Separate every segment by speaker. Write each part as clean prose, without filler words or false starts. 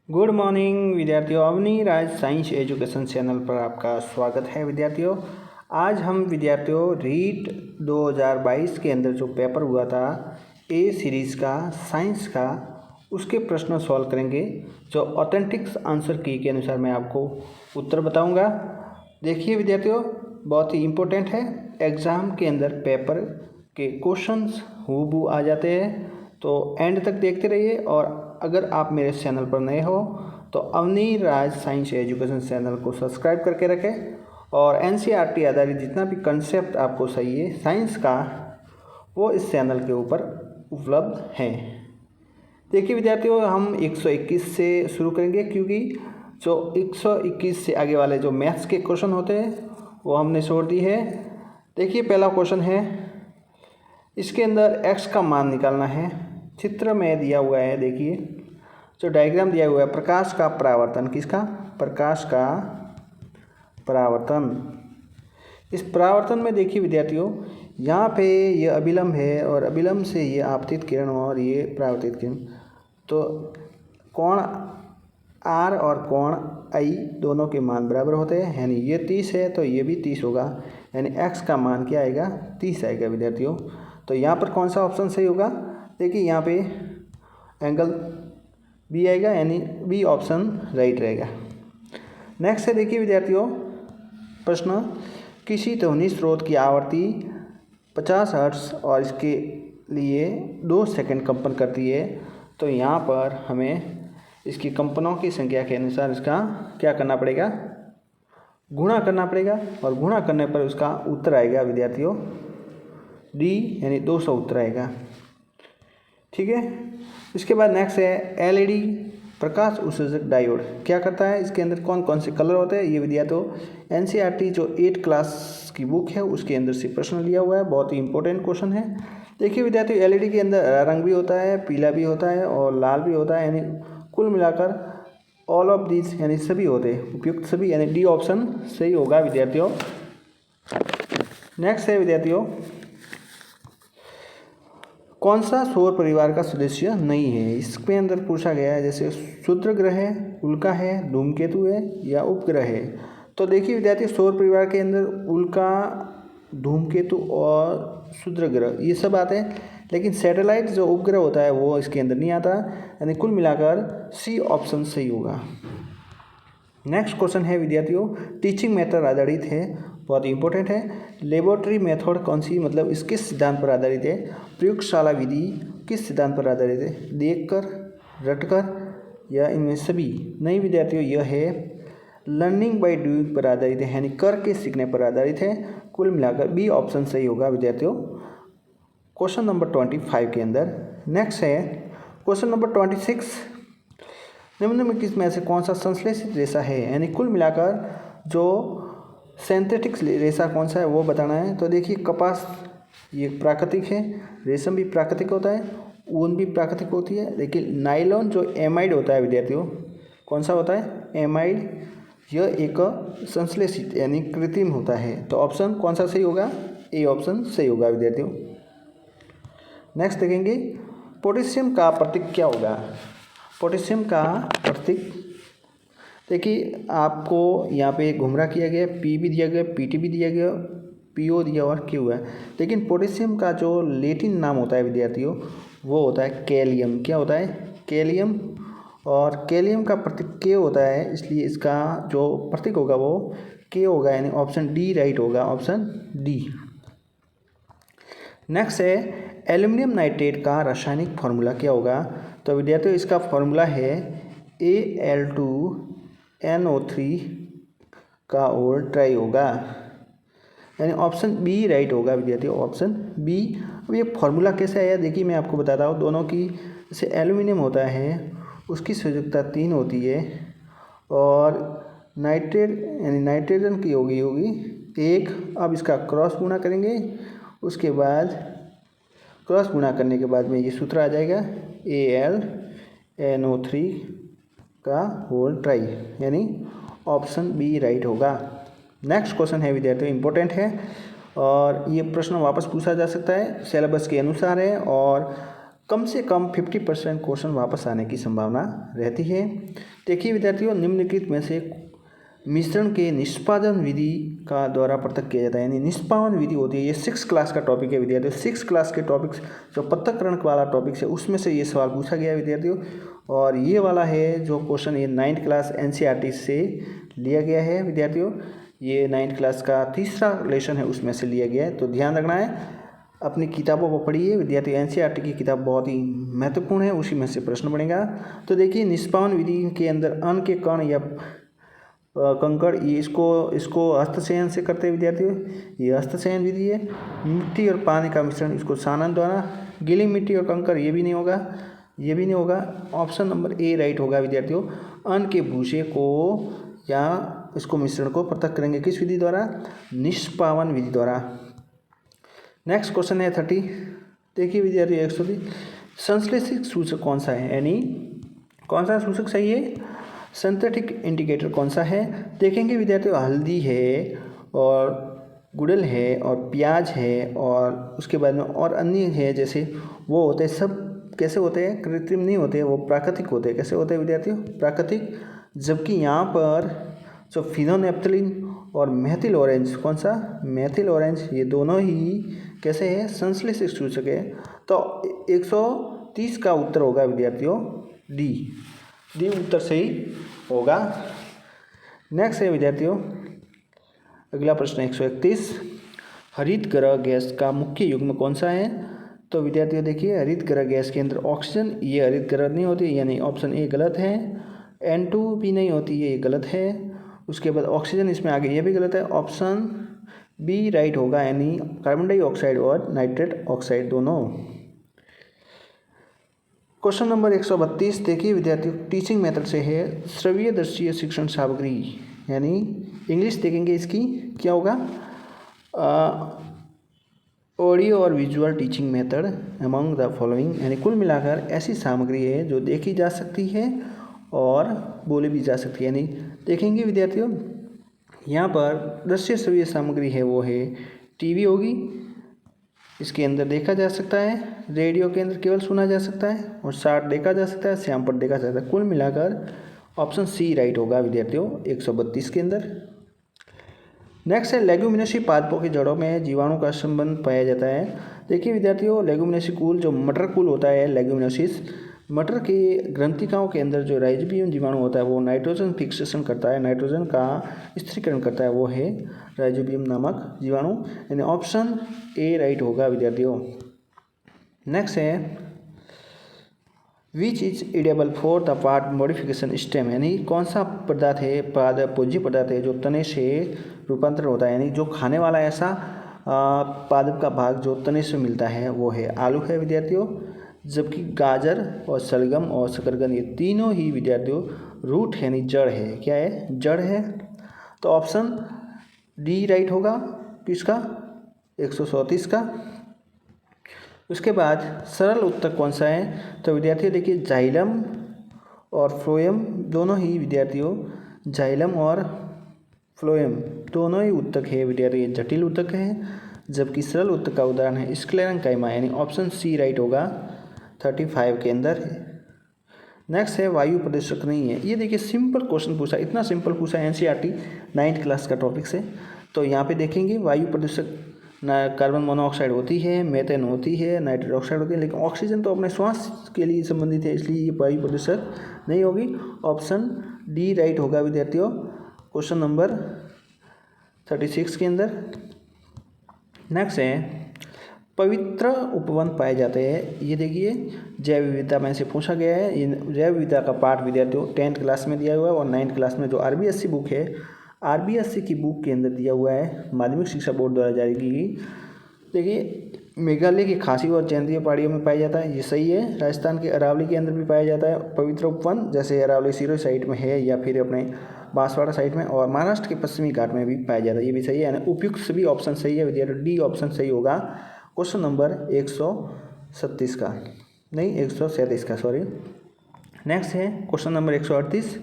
Speaker 1: Good morning विद्यार्थियों। अवनी राज science education channel पर आपका स्वागत है विद्यार्थियों। आज हम विद्यार्थियों रीट 2022 के अंदर जो पेपर हुआ था ए सीरीज़ का साइंस का, उसके प्रश्न सॉल्व करेंगे। जो ऑथेंटिक आंसर की के अनुसार मैं आपको उत्तर बताऊंगा। देखिए विद्यार्थियों, बहुत ही इम्पोर्टेंट है। एग्ज़ाम के अंदर पेपर के क्वेश्चंस हूबहू आ जाते हैं, तो एंड तक देखते रहिए। और अगर आप मेरे चैनल पर नए हो तो अवनी राज साइंस एजुकेशन चैनल को सब्सक्राइब करके रखें। और एनसीईआरटी आधारित जितना भी कंसेप्ट आपको चाहिए साइंस का, वो इस चैनल के ऊपर उपलब्ध है। देखिए विद्यार्थियों, हम 121 से शुरू करेंगे, क्योंकि जो 121 से आगे वाले जो मैथ्स के क्वेश्चन होते हैं वो हमने छोड़ दी है। देखिए पहला क्वेश्चन है, इसके अंदर x का मान निकालना है। चित्र में दिया हुआ है, देखिए जो डायग्राम दिया हुआ है, प्रकाश का परावर्तन। किसका? प्रकाश का परावर्तन। इस परावर्तन में देखिए विद्यार्थियों, यहाँ पे ये अभिलंब है और अभिलंब से ये आपतित किरण और ये परावर्तित किरण। तो कोण R और कोण I दोनों के मान बराबर होते हैं, यानी ये 30 है तो ये भी 30 होगा, यानी x का मान क्या आएगा? 30 आएगा विद्यार्थियों। तो यहाँ पर कौन सा ऑप्शन सही होगा? देखिए यहाँ पे एंगल बी आएगा, यानी बी ऑप्शन राइट रहेगा। नेक्स्ट है, देखिए विद्यार्थियों प्रश्न, किसी ध्वनि स्रोत की आवृत्ति 50 हर्ट्ज और इसके लिए 2 सेकंड कंपन करती है। तो यहाँ पर हमें इसकी कंपनों की संख्या के अनुसार इसका क्या करना पड़ेगा? गुणा करना पड़ेगा। और गुणा करने पर उसका उत्तर आएगा विद्यार्थियों डी, यानी 200 उत्तर आएगा। ठीक है। इसके बाद नेक्स्ट है एलईडी प्रकाश उत्सर्जक डायोड क्या करता है? इसके अंदर कौन कौन से कलर होते हैं? ये विद्यार्थियों एनसीईआरटी जो 8 क्लास की बुक है उसके अंदर से प्रश्न लिया हुआ है, बहुत ही इंपॉर्टेंट क्वेश्चन है। देखिए विद्यार्थियों, एलईडी के अंदर हरा रंग भी होता है, पीला भी होता है और लाल भी होता है, यानी कुल मिलाकर ऑल ऑफ दिस यानी सभी होते हैं, उपयुक्त सभी, यानी डी ऑप्शन सही होगा विद्यार्थियों। नेक्स्ट है विद्यार्थियों, कौन सा सौर परिवार का सदस्य नहीं है? इसके अंदर पूछा गया है, जैसे क्षुद्र ग्रह है, उल्का है, धूमकेतु है या उपग्रह है। तो देखिए विद्यार्थी, सौर परिवार के अंदर उल्का, धूमकेतु और क्षुद्र ग्रह ये सब आते हैं, लेकिन सैटेलाइट जो उपग्रह होता है वो इसके अंदर नहीं आता, यानी कुल मिलाकर सी ऑप्शन सही होगा। नेक्स्ट क्वेश्चन है विद्यार्थियों, टीचिंग मेथड आधारित है, बहुत ही इंपॉर्टेंट है। लेबोरेटरी मेथड कौन सी, मतलब इस किस सिद्धांत पर आधारित है? प्रयोगशाला विधि किस सिद्धांत पर आधारित है? देखकर, रटकर या इनमें सभी? नहीं विद्यार्थियों, यह है लर्निंग बाय डूइंग पर आधारित है, यानी करके सीखने पर आधारित है। कुल मिलाकर बी ऑप्शन सही होगा विद्यार्थियों क्वेश्चन नंबर 25 के अंदर। नेक्स्ट है क्वेश्चन नंबर 26, निम्न में किस में से कौन सा संश्लेषित रेशा है? यानी कुल मिलाकर जो सिंथेटिक रेशा कौन सा है वो बताना है। तो देखिए कपास ये प्राकृतिक है, रेशम भी प्राकृतिक होता है, ऊन भी प्राकृतिक होती है, लेकिन नायलॉन जो एमाइड होता है विद्यार्थियों, कौन सा होता है? एमाइड, यह एक संश्लेषित यानी कृत्रिम होता है। तो ऑप्शन कौन सा सही होगा? ए ऑप्शन सही होगा विद्यार्थियों। नेक्स्ट देखेंगे, पोटेशियम का प्रतीक क्या होगा? पोटेशियम का प्रतीक देखिए, आपको यहाँ पे घुमरा किया गया, पी भी दिया गया, पीटी भी दिया गया, पीओ दिया और क्यू है। लेकिन पोटेशियम का जो लैटिन नाम होता है विद्यार्थियों वो होता है कैलियम। क्या होता है? कैलियम। और कैलियम का प्रतीक के होता है, इसलिए इसका जो प्रतीक होगा वो के होगा, यानी ऑप्शन डी राइट होगा, ऑप्शन डी। नेक्स्ट है एल्यूमिनियम नाइट्रेट का रासायनिक फार्मूला क्या होगा? तो विद्यार्थियों इसका फार्मूला है Al2NO3 का और ट्राई होगा, यानी ऑप्शन बी राइट होगा विद्यार्थियों, ऑप्शन बी। अब ये फार्मूला कैसे आया? देखिए मैं आपको बताता हूँ। दोनों की, जैसे एल्यूमिनियम होता है उसकी संयोजकता 3 होती है, और नाइट्रेट यानी नाइट्रोजन की होगी 1। अब इसका क्रॉस गुणा करेंगे, उसके बाद क्रॉस गुणा करने के बाद में ये सूत्र आ जाएगा AlNO3 का होल ट्राई, यानी ऑप्शन बी राइट होगा। नेक्स्ट क्वेश्चन है विद्यार्थियों, इंपॉर्टेंट है और ये प्रश्न वापस पूछा जा सकता है, सिलेबस के अनुसार है और कम से कम 50% क्वेश्चन वापस आने की संभावना रहती है। देखिए विद्यार्थियों, निम्नलिखित में से मिश्रण के निष्पादन विधि का द्वारा पृथक किया जाता है, यानी निष्पादन विधि होती है। ये 6 क्लास का टॉपिक है विद्यार्थियों। 6 क्लास के टॉपिक जो पृथक्करण वाला टॉपिक है उसमें से ये सवाल पूछा गया है विद्यार्थियों। और ये वाला है जो क्वेश्चन ये 9th क्लास NCERT से लिया गया है विद्यार्थियों। ये 9th क्लास का तीसरा लेसन है उसमें से लिया गया है, तो ध्यान रखना है। अपनी किताबों को पढ़िए विद्यार्थी। NCERT की किताब बहुत ही महत्वपूर्ण है, उसी में से प्रश्न बनेगा। तो देखिए, निष्पादन विधि के अंदर अन्न के कण या कंकड़, ये इसको हस्तचयन से करते हैं विद्यार्थियों। ये हस्तचयन विधि है। मिट्टी और पानी का मिश्रण, इसको सानन द्वारा। गीली मिट्टी और कंकड़, ये भी नहीं होगा, ये भी नहीं होगा। ऑप्शन नंबर ए राइट होगा विद्यार्थियों। अन्न के भूसे को या इसको मिश्रण को पृथक करेंगे किस विधि द्वारा? निष्पादन विधि द्वारा। नेक्स्ट क्वेश्चन है 30। देखिए विद्यार्थियों 130, संश्लेषित सूचक कौन सा है, यानी कौन सा सूचक सही है? सिंथेटिक इंडिकेटर कौन सा है? देखेंगे विद्यार्थियों, हल्दी है और गुड़ल है और प्याज है और उसके बाद में और अन्य है, जैसे वो होते हैं, सब कैसे होते हैं? कृत्रिम नहीं होते, वो प्राकृतिक होते हैं। कैसे होते हैं विद्यार्थियों? प्राकृतिक। जबकि यहाँ पर जो फिनोनेप्थलीन और मेथिल ऑरेंज, कौन सा? मेथिल ऑरेंज, ये दोनों ही कैसे है? संश्लेषित सूचक है। तो 130 का उत्तर होगा विद्यार्थियों डी उत्तर सही होगा। नेक्स्ट है विद्यार्थियों अगला प्रश्न 131, हरितगृह गैस का मुख्य युग्म कौन सा है? तो विद्यार्थियों देखिए, हरितगृह गैस के अंदर ऑक्सीजन, ये हरितगृह नहीं होती, यानी ऑप्शन ए गलत है। N2 भी नहीं होती है, ये गलत है। उसके बाद ऑक्सीजन इसमें आगे, ये भी गलत है। ऑप्शन बी राइट होगा, यानी कार्बन डाइऑक्साइड और नाइट्रेट ऑक्साइड दोनों। क्वेश्चन नंबर 132 देखिए विद्यार्थियों, टीचिंग मेथड से है। श्रव्य दृश्य शिक्षण सामग्री, यानी इंग्लिश देखेंगे इसकी क्या होगा? ऑडियो और visual teaching method among the following, यानी कुल मिलाकर ऐसी सामग्री है जो देखी जा सकती है और बोली भी जा सकती है। यानी देखेंगे विद्यार्थियों, यहाँ पर दृश्य श्रव्य सामग्री है वो है टीवी होगी, इसके अंदर देखा जा सकता है। रेडियो के अंदर केवल सुना जा सकता है और शार्ट देखा जा सकता है, श्यामपट देखा जा सकता है। कुल मिलाकर ऑप्शन सी राइट होगा विद्यार्थियों 132 के अंदर। नेक्स्ट है, लेग्यूमिनेसी पादपों की जड़ों में जीवाणु का संबंध पाया जाता है। देखिए विद्यार्थियों, लेग्यूमिनेसी कुल जो मटर कुल होता है, लेग्यूमिनेसिस, मटर के ग्रंथिकाओं के अंदर जो राइजोबियम जीवाणु होता है वो नाइट्रोजन फिक्सेशन करता है, नाइट्रोजन का स्थिरीकरण करता है, वो है राइजोबियम नामक जीवाणु, यानी ऑप्शन ए राइट होगा विद्यार्थियों। नेक्स्ट है, which is edible for the part modification stem, यानी कौन सा पदार्थ है, भोज्य पदार्थ है जो तने से रूपांतरण होता है, यानी जो खाने वाला ऐसा पादप का भाग जो तने से मिलता है वो है आलू है विद्यार्थियों। जबकि गाजर और शलगम और शकरकंद ये तीनों ही विद्यार्थियों रूट है, यानी जड़ है। क्या है? जड़ है। तो ऑप्शन डी राइट होगा किसका? 134 का। उसके बाद सरल उत्तर कौन सा है? तो विद्यार्थियों देखिए, जाइलम और फ्लोएम दोनों ही विद्यार्थियों, जाइलम और फ्लोएम दोनों ही उत्तक है विद्यार्थियों, जटिल उत्तक है। जबकि सरल उत्तक का उदाहरण है स्क्लेरेंकाइमा, यानी ऑप्शन सी राइट होगा 35 के अंदर। नेक्स्ट है, वायु प्रदूषक नहीं है। ये देखिए सिंपल क्वेश्चन पूछा, इतना सिंपल पूछा NCERT 9th क्लास का टॉपिक से। तो यहाँ पे देखेंगे वायु प्रदूषक कार्बन मोनोऑक्साइड होती है, मेथेन होती है, नाइट्रेट ऑक्साइड होती है, लेकिन ऑक्सीजन तो अपने श्वास के लिए संबंधित है, इसलिए ये वायु प्रदूषक नहीं होगी। ऑप्शन डी राइट होगा विद्यार्थियों क्वेश्चन नंबर 36 के अंदर। नेक्स्ट है, पवित्र उपवन पाए जाते हैं। ये देखिए जैव विविधता में से पूछा गया है। ये जैव विविधता का पार्ट विद्यार्थियों 10th क्लास में दिया हुआ है और 9th क्लास में जो RBSC बुक है, RBSC की बुक के अंदर दिया हुआ है, माध्यमिक शिक्षा बोर्ड द्वारा जारी की गई। देखिए मेघालय की खासी और जयंतीय पहाड़ियों में पाया जाता है, ये सही है। राजस्थान के अरावली के अंदर भी पाया जाता है पवित्र उपवन, जैसे अरावली सिरोही साइड में है या फिर अपने बांसवाड़ा साइड में, और महाराष्ट्र के पश्चिमी घाट में भी पाया जाता है, ये भी सही है। यानी उपयुक्त सभी ऑप्शन सही है विद्यार्थी, डी ऑप्शन सही होगा क्वेश्चन नंबर 137 का, नहीं 137 का, सॉरी। नेक्स्ट है क्वेश्चन नंबर 138,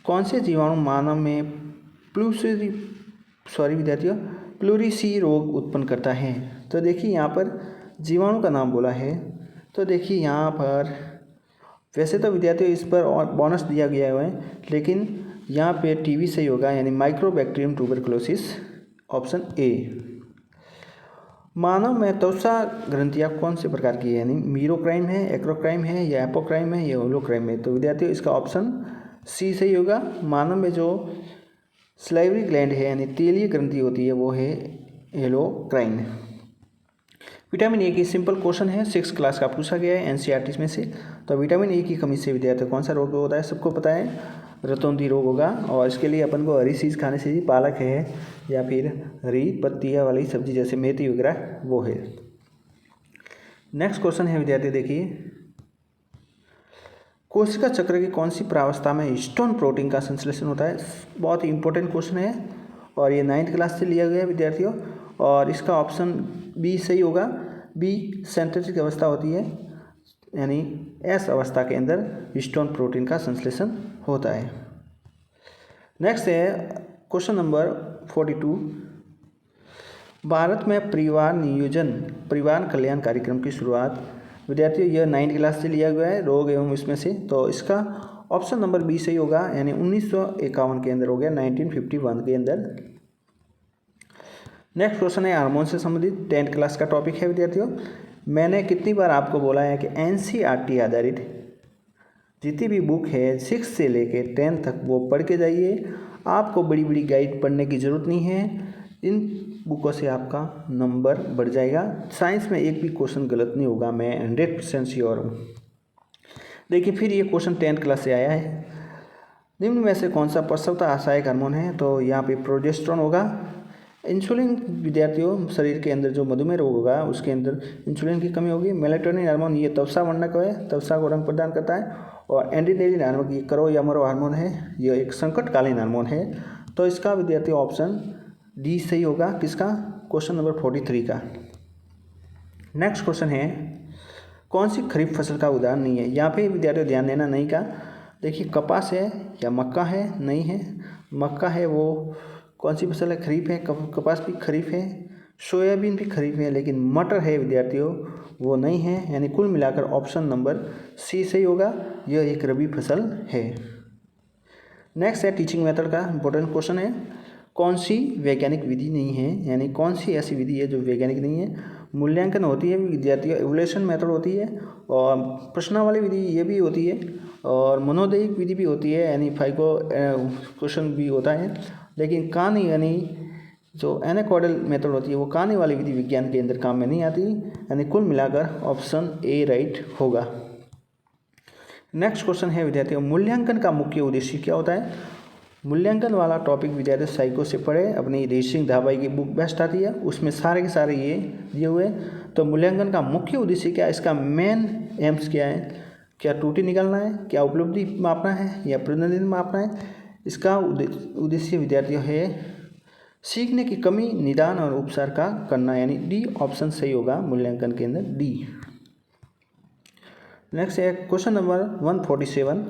Speaker 1: कौन से जीवाणु मानव में प्लूरिसी रोग उत्पन्न करता है? तो देखिए यहाँ पर जीवाणु का नाम बोला है। तो देखिए यहाँ पर वैसे तो विद्यार्थियों इस पर और बोनस दिया गया है, लेकिन यहाँ पे टीवी सही होगा, यानी माइक्रोबैक्टीरियम ट्यूबरकुलोसिस, ऑप्शन ए। मानव में त्वचा ग्रंथियाँ कौन से प्रकार की है, यानी मीरोक्राइन है, एक्रोक्राइन है, या एपोक्राइन है, या होलोक्राइन है। तो विद्यार्थियों इसका ऑप्शन सी सही होगा। मानव में जो सलाइवरी ग्लैंड है यानी तेलीय ग्रंथि होती है वो है होलोक्राइन। विटामिन ए की सिंपल क्वेश्चन है, 6 क्लास का पूछा गया है एनसीईआरटी में से। तो विटामिन ए की कमी से विद्यार्थियों कौन सा रोग होता है, सबको पता है, रतौंधी रोग होगा। और इसके लिए अपन को हरी चीज़ खाने से, पालक है या फिर हरी पत्तियाँ वाली सब्जी जैसे मेथी वगैरह वो है। नेक्स्ट क्वेश्चन है विद्यार्थी देखिए, कोशिका चक्र की कौन सी प्रावस्था में हिस्टोन प्रोटीन का संश्लेषण होता है। बहुत ही इंपॉर्टेंट क्वेश्चन है और ये 9th क्लास से लिया गया है विद्यार्थियों। और इसका ऑप्शन बी सही होगा। बी सिंथेटिक अवस्था होती है, यानी एस अवस्था के अंदर हिस्टोन प्रोटीन का संश्लेषण होता है। नेक्स्ट है क्वेश्चन नंबर 42, भारत में परिवार नियोजन परिवार कल्याण कार्यक्रम की शुरुआत। विद्यार्थियों यह 9th क्लास से लिया गया है, रोग एवं इसमें से। तो इसका ऑप्शन नंबर बी सही होगा, यानी 1951 के अंदर हो गया, 1951 के अंदर। नेक्स्ट क्वेश्चन है हार्मोन से संबंधित, 10th क्लास का टॉपिक है विद्यार्थियों। मैंने कितनी बार आपको बोला है कि एनसीईआरटी आधारित जितनी भी बुक है 6 से लेके 10 तक वो पढ़ के जाइए। आपको बड़ी बड़ी गाइड पढ़ने की ज़रूरत नहीं है, इन बुकों से आपका नंबर बढ़ जाएगा। साइंस में एक भी क्वेश्चन गलत नहीं होगा, मैं 100% श्योर हूँ। देखिए फिर ये क्वेश्चन 10th क्लास से आया है, निम्न में से कौन सा प्रसवता सहायक हार्मोन है। तो यहाँ पे प्रोजेस्टेरोन होगा। इंसुलिन विद्यार्थियों शरीर के अंदर जो मधुमेह रोग होगा उसके अंदर इंसुलिन की कमी होगी। मेलेटोनिन हार्मोन ये त्वचा वर्णक है, त्वचा को रंग प्रदान करता है। और एंड्रेनालिन हार्मोन ये करो या मरो हार्मोन है, यह एक संकटकालीन हार्मोन है। तो इसका विद्यार्थियों ऑप्शन डी सही होगा, किसका, क्वेश्चन नंबर 43 का। नेक्स्ट क्वेश्चन है, कौन सी खरीफ फसल का उदाहरण नहीं है। यहाँ पे विद्यार्थियों ध्यान देना, नहीं का। देखिए कपास है या मक्का है, नहीं है। मक्का है वो कौन सी फसल है, खरीफ है। कपास भी खरीफ है, सोयाबीन भी खरीफ है, लेकिन मटर है विद्यार्थियों वो नहीं है, यानी कुल मिलाकर ऑप्शन नंबर सी सही होगा, यह एक रबी फसल है। नेक्स्ट है टीचिंग मेथड का इंपॉर्टेंट क्वेश्चन है, कौन सी वैज्ञानिक विधि नहीं है, यानी कौन सी ऐसी विधि है जो वैज्ञानिक नहीं है। मूल्यांकन होती है विद्यार्थियों, एवोल्यूशन मेथड होती है, और प्रश्नावली विधि ये भी होती है, और मनोदैहिक विधि भी होती है, यानी फाइको क्वेश्चन भी होता है। लेकिन कहानी यानी जो एनाकोडल मेथड होती है वो कहानी वाली विधि विज्ञान के अंदर काम में नहीं आती, यानी कुल मिलाकर ऑप्शन ए राइट होगा। नेक्स्ट क्वेश्चन है विद्यार्थियों, मूल्यांकन का मुख्य उद्देश्य क्या होता है। मूल्यांकन वाला टॉपिक विद्यार्थी साइको से पढ़े, अपनी ऋषि सिंह धाबाई की बुक बेस्ट आती है, उसमें सारे के सारे ये दिए हुए। तो मूल्यांकन का मुख्य उद्देश्य क्या है, इसका मेन एम्स क्या है, क्या त्रुटि निकालना है, क्या उपलब्धि मापना है, या प्रतिनिधित्व मापना है। इसका उद्देश्य विद्यार्थियों है सीखने की कमी, निदान और उपचार का करना, यानी डी ऑप्शन सही होगा मूल्यांकन के अंदर, डी। नेक्स्ट है क्वेश्चन नंबर 147,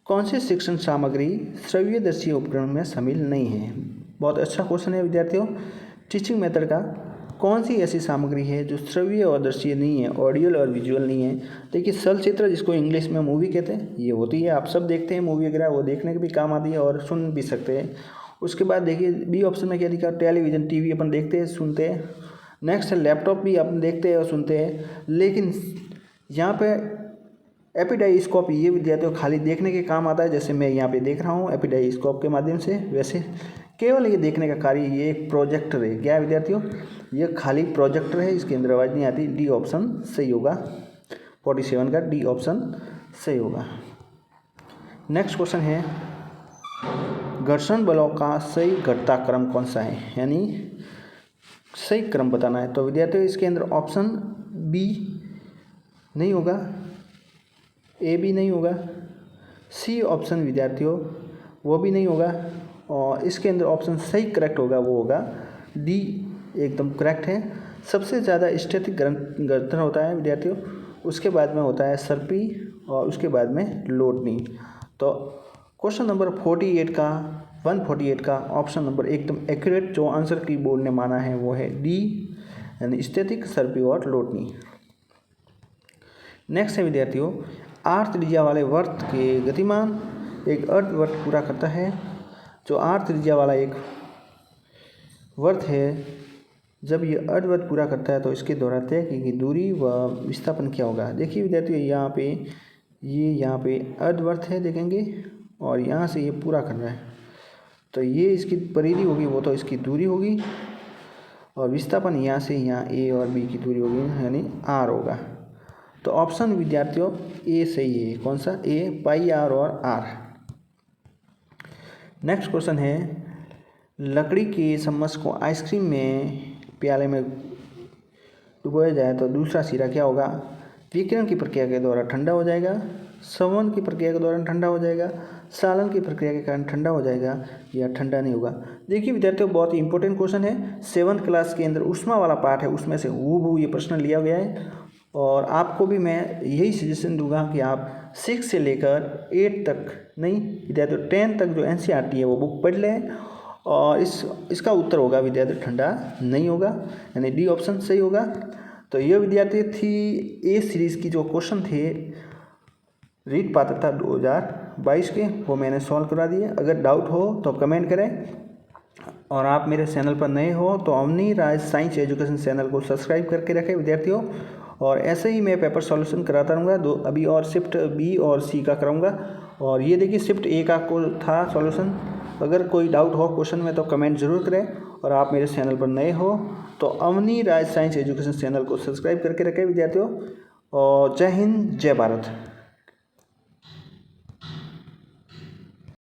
Speaker 1: कौन सी शिक्षण सामग्री श्रव्यदर्शी उपकरण में शामिल नहीं है। बहुत अच्छा क्वेश्चन है विद्यार्थियों। टीचिंग मेथड का कौन सी ऐसी सामग्री है जो श्रव्य और दृश्य नहीं है, ऑडियल और विजुअल नहीं है। देखिए चलचित्र, जिसको इंग्लिश में मूवी कहते हैं, ये होती है, आप सब देखते हैं मूवी वगैरह, वो देखने के भी काम आती है और सुन भी सकते हैं। उसके बाद देखिए बी ऑप्शन में क्या लिखा, टेलीविज़न टीवी अपन देखते हैं सुनते हैं। नेक्स्ट है लैपटॉप भी अपन देखते हैं और सुनते हैं, लेकिन यहाँ पे एपिडाइस्कोप ये विद्यार्थियों खाली देखने के काम आता है, जैसे मैं यहाँ पे देख रहा हूँ एपिडाइस्कोप के माध्यम से, वैसे केवल ये देखने का कार्य, ये एक प्रोजेक्टर है। क्या है विद्यार्थियों, ये खाली प्रोजेक्टर है, इसके अंदर आवाज़ नहीं आती। डी ऑप्शन सही होगा, 47 का डी ऑप्शन सही होगा। नेक्स्ट क्वेश्चन है, घर्षण बलों का सही घटता क्रम कौन सा है, यानी सही क्रम बताना है। तो विद्यार्थियों इसके अंदर ऑप्शन बी नहीं होगा, ए भी नहीं होगा, सी ऑप्शन विद्यार्थियों वो भी नहीं होगा, और इसके अंदर ऑप्शन सही करेक्ट होगा वो होगा डी, एकदम करेक्ट है। सबसे ज़्यादा स्टैटिक घर्षण होता है विद्यार्थियों, उसके बाद में होता है सर्पी, और उसके बाद में लोडनी। तो क्वेश्चन नंबर 148 का ऑप्शन नंबर एकदम एक्यूरेट जो आंसर की बोर्ड ने माना है वो है डी, यानी स्थैतिक, सर्पिल और लोटनी। नेक्स्ट है विद्यार्थियों, r त्रिज्या वाले वर्त के गतिमान एक अर्धवर्त पूरा करता है। जो r त्रिज्या वाला एक वर्त है, जब ये अर्धवर्त पूरा करता है तो इसके द्वारा तय की गई दूरी व विस्थापन क्या होगा। देखिए विद्यार्थियों, यहाँ पे अर्धवर्त है देखेंगे, और यहाँ से ये पूरा कर रहा है, तो ये इसकी परिधि होगी, वो तो इसकी दूरी होगी, और विस्थापन यहाँ से यहाँ a और b की दूरी होगी, यानी r होगा। तो ऑप्शन विद्यार्थियों ए सही है। कौन सा? a, पाई r और r। नेक्स्ट क्वेश्चन है, लकड़ी के चम्मच को आइसक्रीम में प्याले में डुबोया जाए तो दूसरा सिरा क्या होगा। विकिरण की प्रक्रिया के द्वारा ठंडा हो जाएगा, संवहन की प्रक्रिया के दौरान ठंडा हो जाएगा, सालन की प्रक्रिया के कारण ठंडा हो जाएगा, या ठंडा नहीं होगा। देखिए विद्यार्थियों, बहुत ही इंपॉर्टेंट क्वेश्चन है। 7th क्लास के अंदर ऊष्मा वाला पार्ट है, उसमें से हूबहू ये प्रश्न लिया गया है, और आपको भी मैं यही सजेशन दूंगा कि आप 6 से लेकर 8 तक नहीं विद्यार्थियों 10 तक जो NCERT है वो बुक पढ़ लें, और इसका उत्तर होगा विद्यार्थी ठंडा नहीं होगा, यानी डी ऑप्शन सही होगा। तो ये विद्यार्थी थी ए सीरीज़ की जो क्वेश्चन थे रीट पात्रता 2022 के, वो मैंने सॉल्व करा दिए। अगर डाउट हो तो कमेंट करें, और आप मेरे चैनल पर नए हो तो अवनी राज साइंस एजुकेशन चैनल को सब्सक्राइब करके रखें विद्यार्थियों। और ऐसे ही मैं पेपर सॉल्यूशन कराता रहूँगा, अभी और शिफ्ट बी और सी का कराऊँगा। और ये देखिए शिफ्ट ए का था सॉल्यूशन। अगर कोई डाउट हो क्वेश्चन में तो कमेंट ज़रूर करें, और आप मेरे चैनल पर नए हो तो अवनी राज साइंस एजुकेशन चैनल को सब्सक्राइब करके रखें विद्यार्थियों। और जय हिंद, जय भारत।